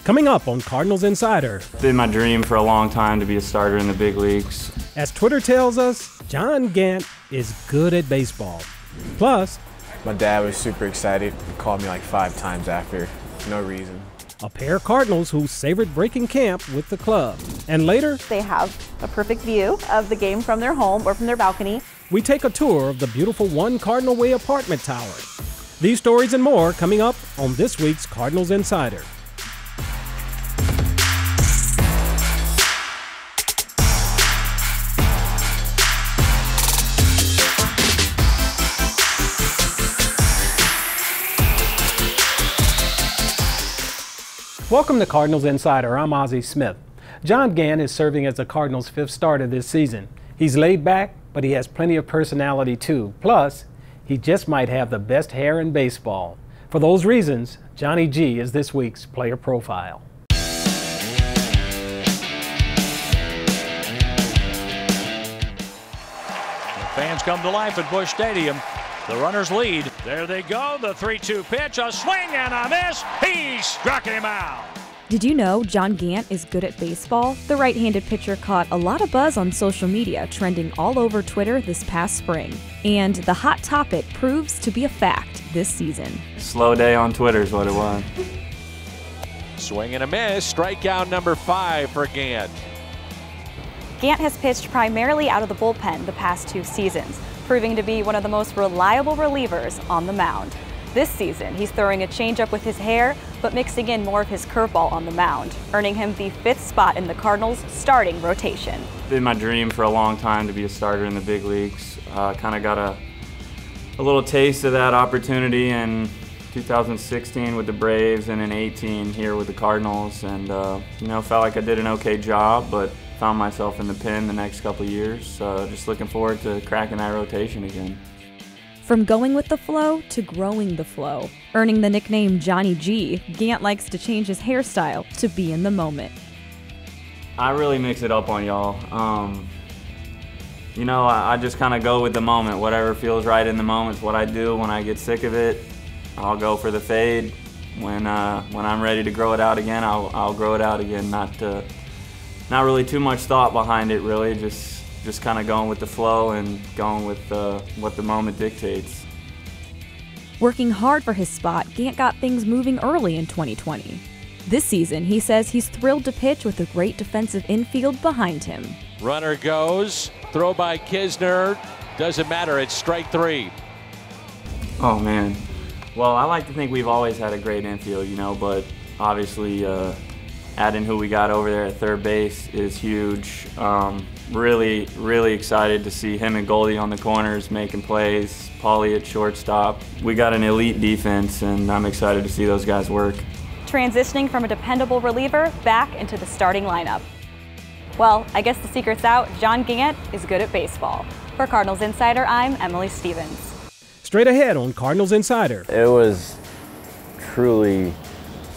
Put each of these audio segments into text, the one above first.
Coming up on Cardinals Insider. It's been my dream for a long time to be a starter in the big leagues. As Twitter tells us, John Gant is good at baseball. Plus, my dad was super excited. He called me like 5 times after, no reason. A pair of Cardinals who savored breaking camp with the club. And later, they have a perfect view of the game from their home or from their balcony. We take a tour of the beautiful One Cardinal Way apartment tower. These stories and more coming up on this week's Cardinals Insider. Welcome to Cardinals Insider. I'm Ozzie Smith. John Gant is serving as the Cardinals' 5th starter this season. He's laid back, but he has plenty of personality too. Plus, he just might have the best hair in baseball. For those reasons, Johnny G is this week's player profile. The fans come to life at Busch Stadium. The runners lead. There they go. The 3-2 pitch, a swing and a miss. He struck him out. Did you know John Gant is good at baseball? The right-handed pitcher caught a lot of buzz on social media, trending all over Twitter this past spring. And the hot topic proves to be a fact this season. Slow day on Twitter is what it was. Swing and a miss. Strikeout number 5 for Gant. Gant has pitched primarily out of the bullpen the past 2 seasons, proving to be one of the most reliable relievers on the mound. This season, he's throwing a changeup with his hair, but mixing in more of his curveball on the mound, earning him the 5th spot in the Cardinals' starting rotation. It's been my dream for a long time to be a starter in the big leagues. Kind of got a little taste of that opportunity in 2016 with the Braves and in 18 here with the Cardinals, and felt like I did an okay job, but found myself in the pen the next couple of years. Just looking forward to cracking that rotation again. From going with the flow to growing the flow. Earning the nickname Johnny G, Gant likes to change his hairstyle to be in the moment. I really mix it up on y'all. I just kind of go with the moment. Whatever feels right in the moment is what I do. When I get sick of it, I'll go for the fade. When I'm ready to grow it out again, I'll grow it out again. Not really too much thought behind it, really. Just kind of going with the flow and going with what the moment dictates. Working hard for his spot, Gant got things moving early in 2020. This season, he says he's thrilled to pitch with a great defensive infield behind him. Runner goes, throw by Kisner, doesn't matter, it's strike 3. Oh man, well I like to think we've always had a great infield, but obviously adding who we got over there at third base is huge. Really, really excited to see him and Goldie on the corners making plays, Paulie at shortstop. We got an elite defense, and I'm excited to see those guys work. Transitioning from a dependable reliever back into the starting lineup. Well, I guess the secret's out. John Gant is good at baseball. For Cardinals Insider, I'm Emily Stevens. Straight ahead on Cardinals Insider. It was truly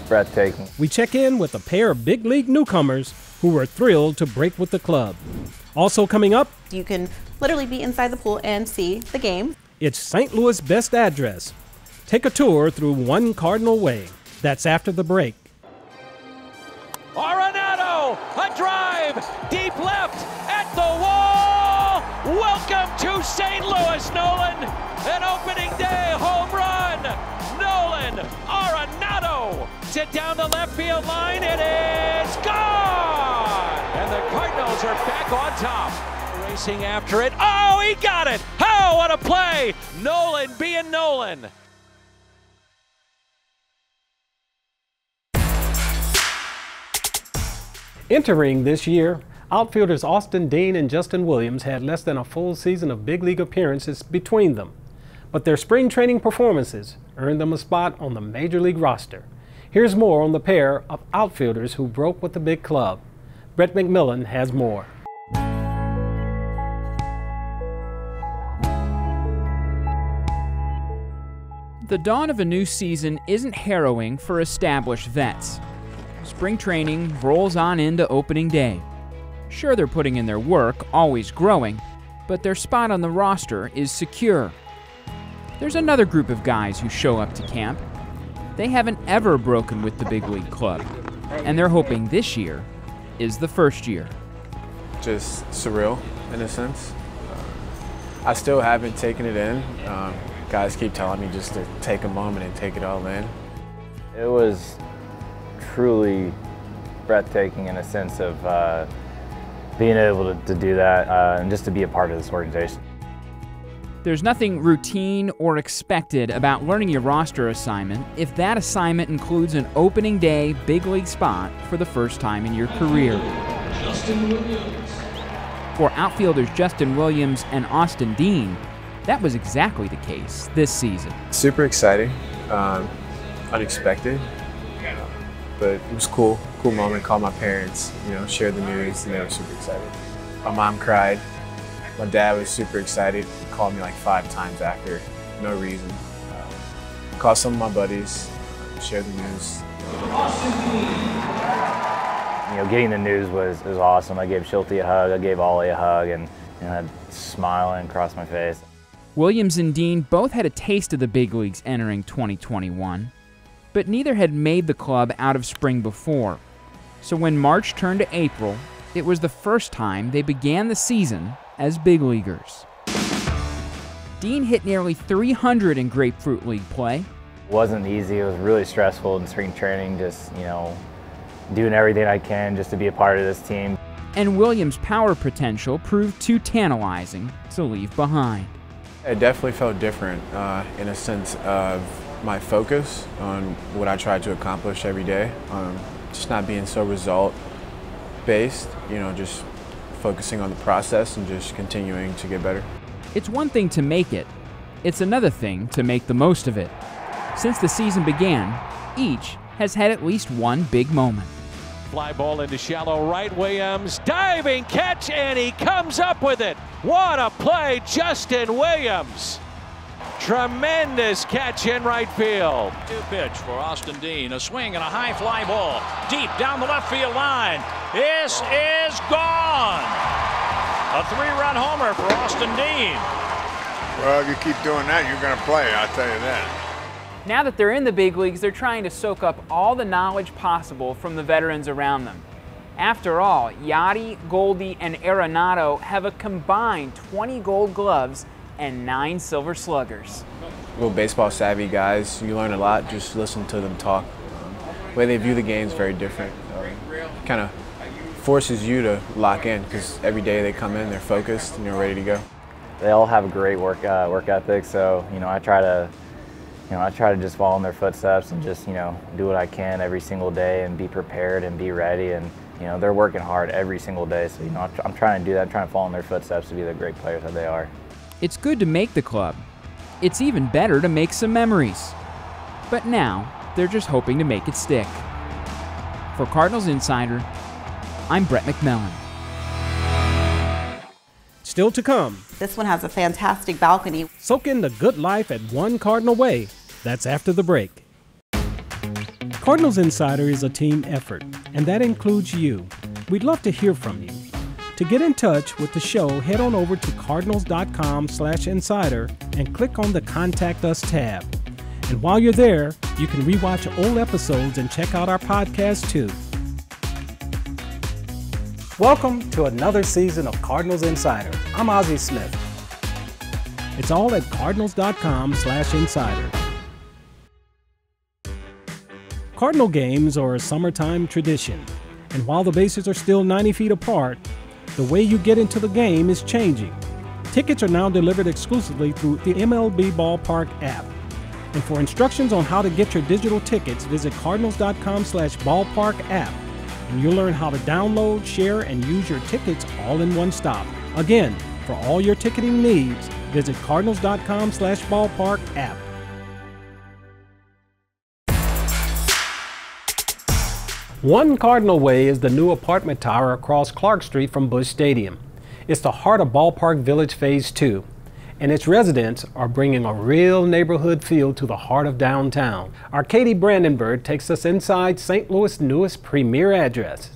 breathtaking. We check in with a pair of big league newcomers who were thrilled to break with the club. Also coming up, you can literally be inside the pool and see the game. It's St. Louis' best address. Take a tour through One Cardinal Way. That's after the break. Arenado, a drive, deep left, at the wall. Welcome to St. Louis, Nolan. An opening day home run. Nolan Arenado to down the left field line. It is gone. And the Cardinals are back on top. Racing after it. Oh, he got it. Oh, what a play. Nolan being Nolan. Entering this year, outfielders Austin Dean and Justin Williams had less than a full season of big league appearances between them. But their spring training performances earned them a spot on the Major League roster. Here's more on the pair of outfielders who broke with the big club. Brett McMillan has more. The dawn of a new season isn't harrowing for established vets. Spring training rolls on into opening day. Sure, they're putting in their work, always growing, but their spot on the roster is secure. There's another group of guys who show up to camp. They haven't ever broken with the big league club. and they're hoping this year is the first year. Just surreal in a sense. I still haven't taken it in. Guys keep telling me just to take a moment and take it all in. It was truly breathtaking in a sense of being able to do that and just to be a part of this organization. There's nothing routine or expected about learning your roster assignment if that assignment includes an opening day big league spot for the first time in your career. For outfielders Justin Williams and Austin Dean, that was exactly the case this season. Super exciting, unexpected, but it was cool. Cool moment. Called my parents, shared the news, and they were super excited. My mom cried. My dad was super excited. He called me like 5 times after, no reason. Called some of my buddies, shared the news. Getting the news was awesome. I gave Schulte a hug, I gave Ollie a hug, and had smiling across my face. Williams and Dean both had a taste of the big leagues entering 2021, but neither had made the club out of spring before. So when March turned to April, it was the first time they began the season as big leaguers. Dean hit nearly 300 in Grapefruit League play. It wasn't easy. It was really stressful in spring training, just, doing everything I can just to be a part of this team. And Williams' power potential proved too tantalizing to leave behind. It definitely felt different in a sense of my focus on what I tried to accomplish every day. Just not being so result-based, just focusing on the process and just continuing to get better. It's one thing to make it. It's another thing to make the most of it. Since the season began, each has had at least one big moment. Fly ball into shallow right. Williams, diving catch, and he comes up with it. What a play, Justin Williams. Tremendous catch in right field. 2-pitch for Austin Dean. A swing and a high fly ball. Deep down the left field line. This is gone. A 3-run homer for Austin Dean. Well, if you keep doing that, you're going to play, I'll tell you that. Now that they're in the big leagues, they're trying to soak up all the knowledge possible from the veterans around them. After all, Yachty, Goldie, and Arenado have a combined 20 gold gloves and 9 silver sluggers. Well, baseball savvy guys, you learn a lot, just listen to them talk. The way they view the game is very different. Kind of forces you to lock in because every day they come in, they're focused and you're ready to go. They all have a great work ethic, so I try to just follow in their footsteps and just do what I can every single day and be prepared and be ready. And they're working hard every single day, so I'm trying to do that. I'm trying to follow in their footsteps to be the great players that they are. It's good to make the club. It's even better to make some memories. But now they're just hoping to make it stick. For Cardinals Insider, I'm Brett McMillan. Still to come. This one has a fantastic balcony. Soak in the good life at One Cardinal Way. That's after the break. Cardinals Insider is a team effort, and that includes you. We'd love to hear from you. To get in touch with the show, head on over to cardinals.com/insider and click on the Contact Us tab. And while you're there, you can rewatch old episodes and check out our podcast too. Welcome to another season of Cardinals Insider. I'm Ozzie Smith. It's all at cardinals.com/insider. Cardinal games are a summertime tradition, and while the bases are still 90 feet apart, the way you get into the game is changing. Tickets are now delivered exclusively through the MLB Ballpark app. And for instructions on how to get your digital tickets, visit cardinals.com/ballpark app. And you'll learn how to download, share, and use your tickets all in one stop. Again, for all your ticketing needs, visit cardinals.com/ballpark app. One Cardinal Way is the new apartment tower across Clark Street from Busch Stadium. It's the heart of Ballpark Village Phase 2, and its residents are bringing a real neighborhood feel to the heart of downtown. Our Katie Brandenburg takes us inside St. Louis' newest premier address.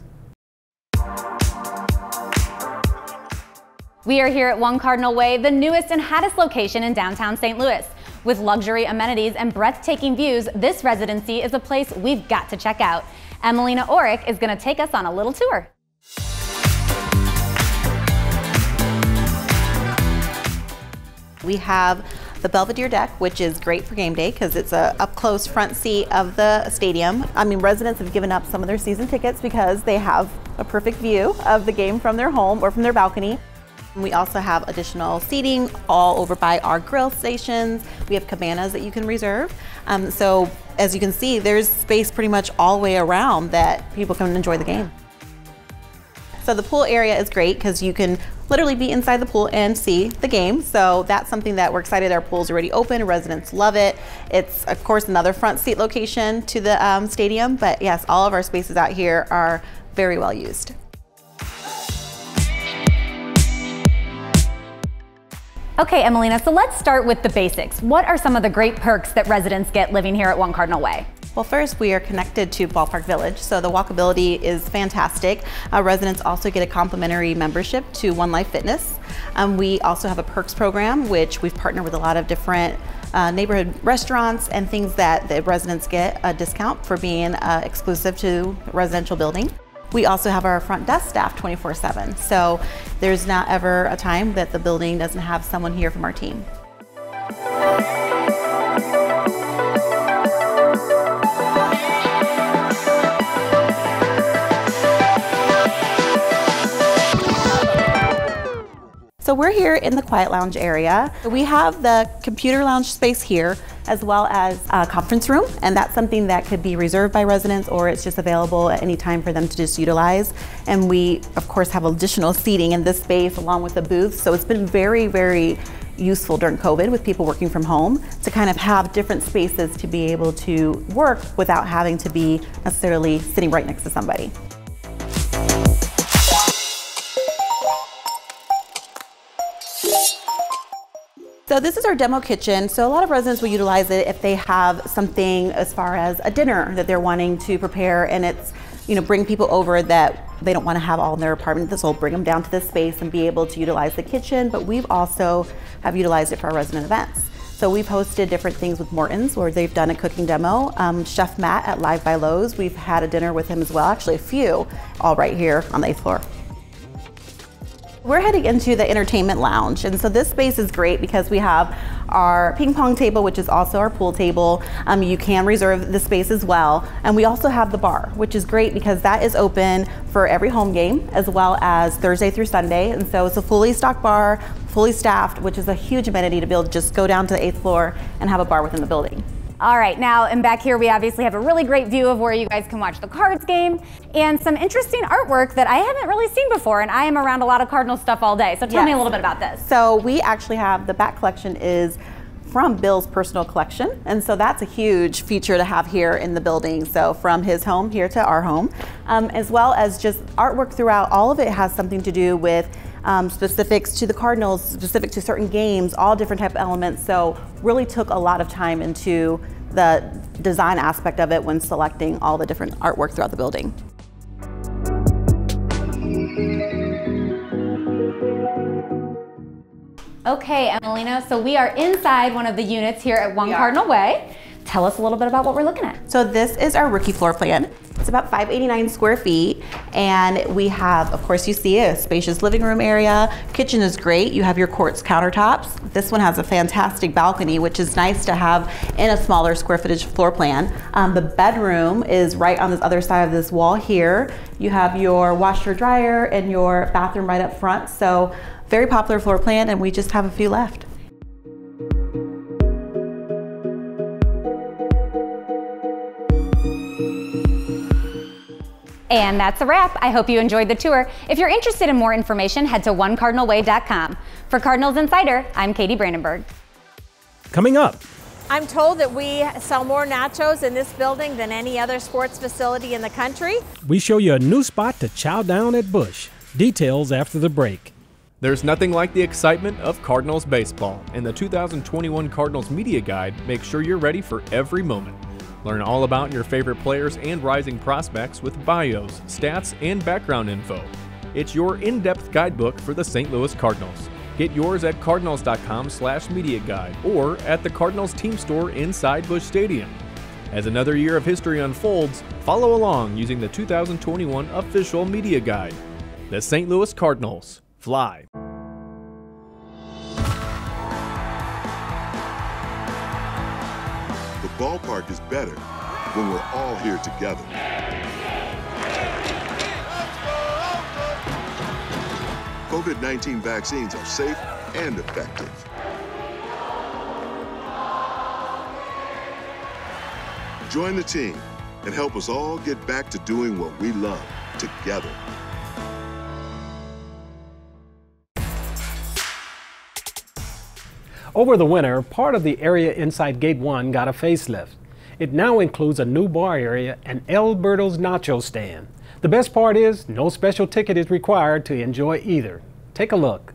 We are here at One Cardinal Way, the newest and hottest location in downtown St. Louis. With luxury amenities and breathtaking views, this residency is a place we've got to check out. Emelina Orick is going to take us on a little tour. We have the Belvedere deck, which is great for game day because it's a up-close front seat of the stadium. I mean, residents have given up some of their season tickets because they have a perfect view of the game from their home or from their balcony. We also have additional seating all over by our grill stations. We have cabanas that you can reserve. So as you can see, there's space pretty much all the way around that people can enjoy the game. So the pool area is great because you can literally be inside the pool and see the game. So that's something that we're excited. Our pool's already open. Residents love it. It's, of course, another front seat location to the stadium. But yes, all of our spaces out here are very well used. Okay, Emelina, so let's start with the basics. What are some of the great perks that residents get living here at One Cardinal Way? Well, first, we are connected to Ballpark Village, so the walkability is fantastic. Residents also get a complimentary membership to One Life Fitness. We also have a perks program, which we've partnered with a lot of different neighborhood restaurants and things that the residents get a discount for being exclusive to a residential building. We also have our front desk staff 24/7, so there's not ever a time that the building doesn't have someone here from our team. So we're here in the Quiet Lounge area. We have the computer lounge space here, as well as a conference room, and that's something that could be reserved by residents or it's just available at any time for them to just utilize. And we, of course, have additional seating in this space along with the booth. So it's been very, very useful during COVID with people working from home to kind of have different spaces to be able to work without having to be necessarily sitting right next to somebody. So this is our demo kitchen. So a lot of residents will utilize it if they have something as far as a dinner that they're wanting to prepare, and it's, you know, bring people over that they don't want to have all in their apartment. This will bring them down to this space and be able to utilize the kitchen, but we've also have utilized it for our resident events. So we've hosted different things with Morton's where they've done a cooking demo. Chef Matt at Live by Lowe's, we've had a dinner with him as well, actually a few, all right here on the 8th floor. We're heading into the entertainment lounge, and so this space is great because we have our ping pong table, which is also our pool table. You can reserve the space as well, and we also have the bar, which is great because that is open for every home game as well as Thursday through Sunday, and so it's a fully stocked bar, fully staffed, which is a huge amenity to be able to just go down to the 8th floor and have a bar within the building. All right, now, and back here we obviously have a really great view of where you guys can watch the Cards game and some interesting artwork that I haven't really seen before, and I am around a lot of Cardinal stuff all day, so tell me a little bit about this. So we actually have, the back collection is from Bill's personal collection, and so that's a huge feature to have here in the building. So from his home here to our home, as well as just artwork throughout. All of it has something to do with specifics to the Cardinals, specific to certain games, all different type of elements. So really took a lot of time into the design aspect of it when selecting all the different artwork throughout the building. Okay, Emelina, so we are inside one of the units here at One Cardinal Way. Tell us a little bit about what we're looking at. So this is our rookie floor plan. It's about 589 square feet, and we have, of course, you see a spacious living room area. Kitchen is great. You have your quartz countertops. This one has a fantastic balcony, which is nice to have in a smaller square footage floor plan. The bedroom is right on this other side of this wall here. You have your washer dryer and your bathroom right up front. So very popular floor plan, and we just have a few left. And that's a wrap. I hope you enjoyed the tour. If you're interested in more information, head to onecardinalway.com. For Cardinals Insider, I'm Katie Brandenburg. Coming up. I'm told that we sell more nachos in this building than any other sports facility in the country. We show you a new spot to chow down at Busch. Details after the break. There's nothing like the excitement of Cardinals baseball, and the 2021 Cardinals Media Guide makes sure you're ready for every moment. Learn all about your favorite players and rising prospects with bios, stats, and background info. It's your in-depth guidebook for the St. Louis Cardinals. Get yours at cardinals.com/media guide or at the Cardinals team store inside Busch Stadium. As another year of history unfolds, follow along using the 2021 official media guide. The St. Louis Cardinals fly. The ballpark is better when we're all here together. COVID-19 vaccines are safe and effective. Join the team and help us all get back to doing what we love together. Over the winter, part of the area inside Gate 1 got a facelift. It now includes a new bar area and Alberto's Nacho Stand. The best part is no special ticket is required to enjoy either. Take a look.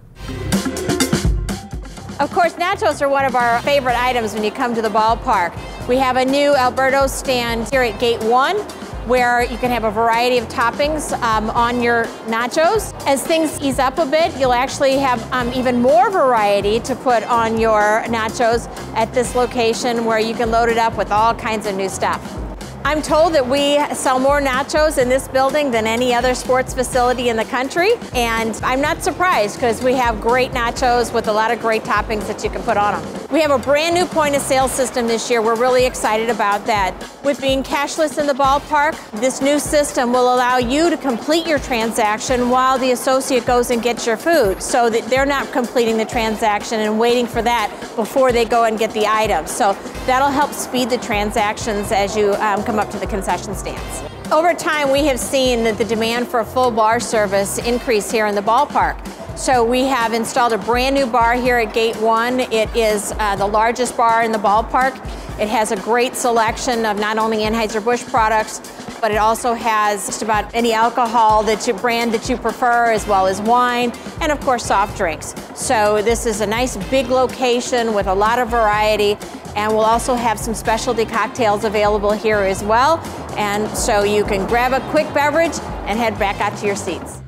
Of course, nachos are one of our favorite items when you come to the ballpark. We have a new Alberto's stand here at Gate 1 where you can have a variety of toppings on your nachos. As things ease up a bit, you'll actually have even more variety to put on your nachos at this location where you can load it up with all kinds of new stuff. I'm told that we sell more nachos in this building than any other sports facility in the country, and I'm not surprised because we have great nachos with a lot of great toppings that you can put on them. We have a brand new point of sale system this year. We're really excited about that. With being cashless in the ballpark, this new system will allow you to complete your transaction while the associate goes and gets your food, so that they're not completing the transaction and waiting for that before they go and get the items. So that'll help speed the transactions as you come up to the concession stands. Over time, we have seen that the demand for a full bar service increase here in the ballpark. So we have installed a brand new bar here at Gate 1. It is the largest bar in the ballpark. It has a great selection of not only Anheuser-Busch products, but it also has just about any alcohol brand that you prefer, as well as wine, and of course soft drinks. So this is a nice big location with a lot of variety, and we'll also have some specialty cocktails available here as well. And so you can grab a quick beverage and head back out to your seats.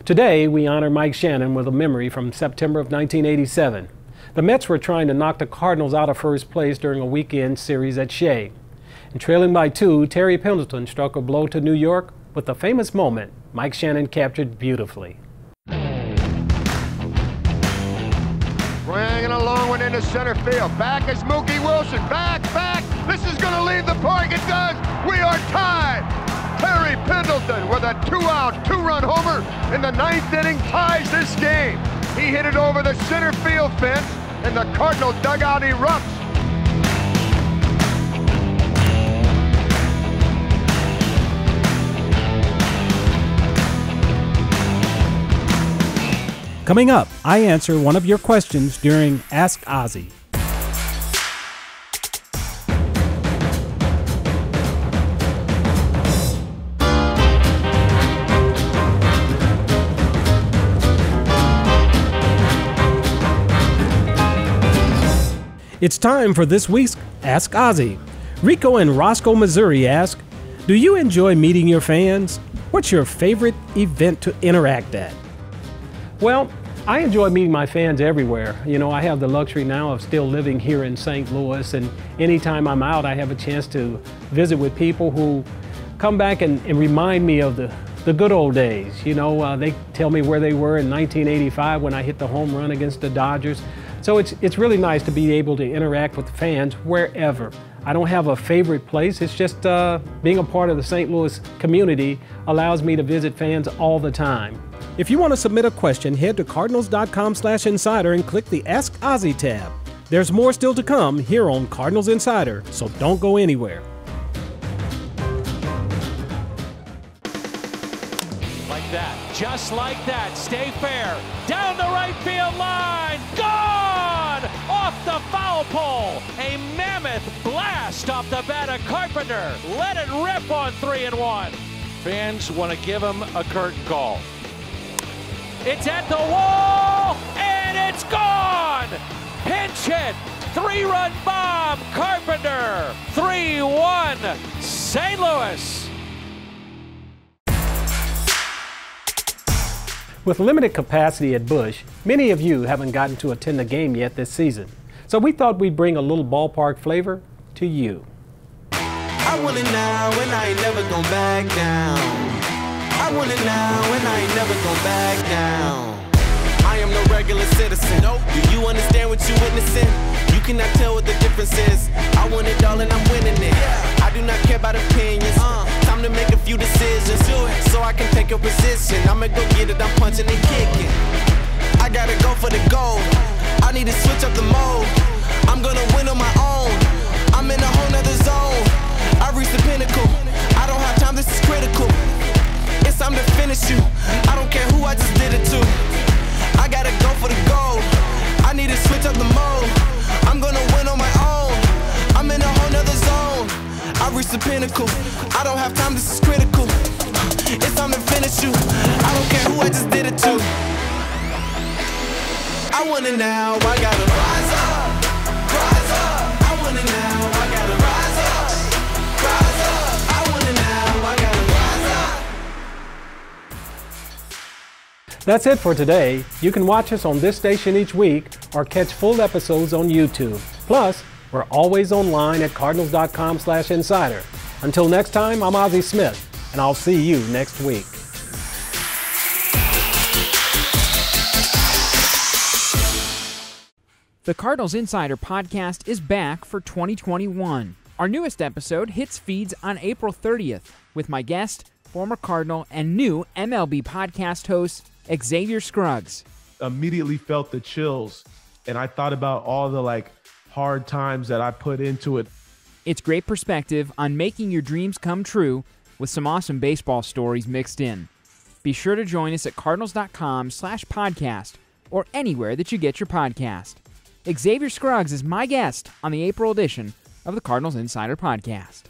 Today, we honor Mike Shannon with a memory from September of 1987. The Mets were trying to knock the Cardinals out of first place during a weekend series at Shea. And trailing by 2, Terry Pendleton struck a blow to New York with the famous moment Mike Shannon captured beautifully. Swinging a long one into center field. Back is Mookie Wilson. Back. This is going to leave the park. It does. We are tied. Terry Pendleton with a 2-out, 2-run homer in the 9th inning ties this game. He hit it over the center field fence, and the Cardinal dugout erupts. Coming up, I answer one of your questions during Ask Ozzie. It's time for this week's Ask Ozzie. Rico in Roscoe, Missouri ask, do you enjoy meeting your fans? What's your favorite event to interact at? Well, I enjoy meeting my fans everywhere. You know, I have the luxury now of still living here in St. Louis, and anytime I'm out, I have a chance to visit with people who come back and remind me of the good old days. You know, they tell me where they were in 1985 when I hit the home run against the Dodgers. So it's really nice to be able to interact with fans wherever. I don't have a favorite place. It's just being a part of the St. Louis community allows me to visit fans all the time. If you want to submit a question, head to cardinals.com/insider and click the Ask Ozzie tab. There's more still to come here on Cardinals Insider, so don't go anywhere. Like that, just like that, stay fair, down the right field line, gone! Off the foul pole, a mammoth blast off the bat of Carpenter. Let it rip on 3-1. Fans want to give him a curtain call. It's at the wall, and it's gone! Pinch hit, 3-run bomb, Carpenter, 3-1, St. Louis. With limited capacity at Busch, many of you haven't gotten to attend a game yet this season. So we thought we'd bring a little ballpark flavor to you. I want it now and I ain't never gon' back down. I want it now and I ain't never gon' back down. I am no regular citizen. Do you understand what you witnessing? You cannot tell what the difference is. I want it all and I'm winning it. I do not care about opinions. Time to make a few decisions so I can take a position. I'ma go get it, I'm punching and kicking. I gotta go for the goal. I need to switch up the mode. I'm gonna win on my own. I'm in a whole nother zone. I reached the pinnacle. I don't have time, this is critical. It's time to finish you. I don't care who I just did it to. I gotta go for the goal. I need to switch up the mode. I'm gonna win on my own. I'm in a whole nother zone. I reached the pinnacle. I don't have time, this is critical. It's time to finish you. I don't care who I just did it to. I want it now, I gotta rise up, rise up. I want it now, I gotta rise up, rise up. I want it now, I gotta rise up. That's it for today. You can watch us on this station each week or catch full episodes on YouTube. Plus, we're always online at cardinals.com/insider. Until next time, I'm Ozzie Smith, and I'll see you next week. The Cardinals Insider Podcast is back for 2021. Our newest episode hits feeds on April 30th with my guest, former Cardinal and new MLB podcast host, Xavier Scruggs. Immediately felt the chills, and I thought about all the hard times that I put into it. It's great perspective on making your dreams come true with some awesome baseball stories mixed in. Be sure to join us at cardinals.com/podcast or anywhere that you get your podcast. Xavier Scruggs is my guest on the April edition of the Cardinals Insider Podcast.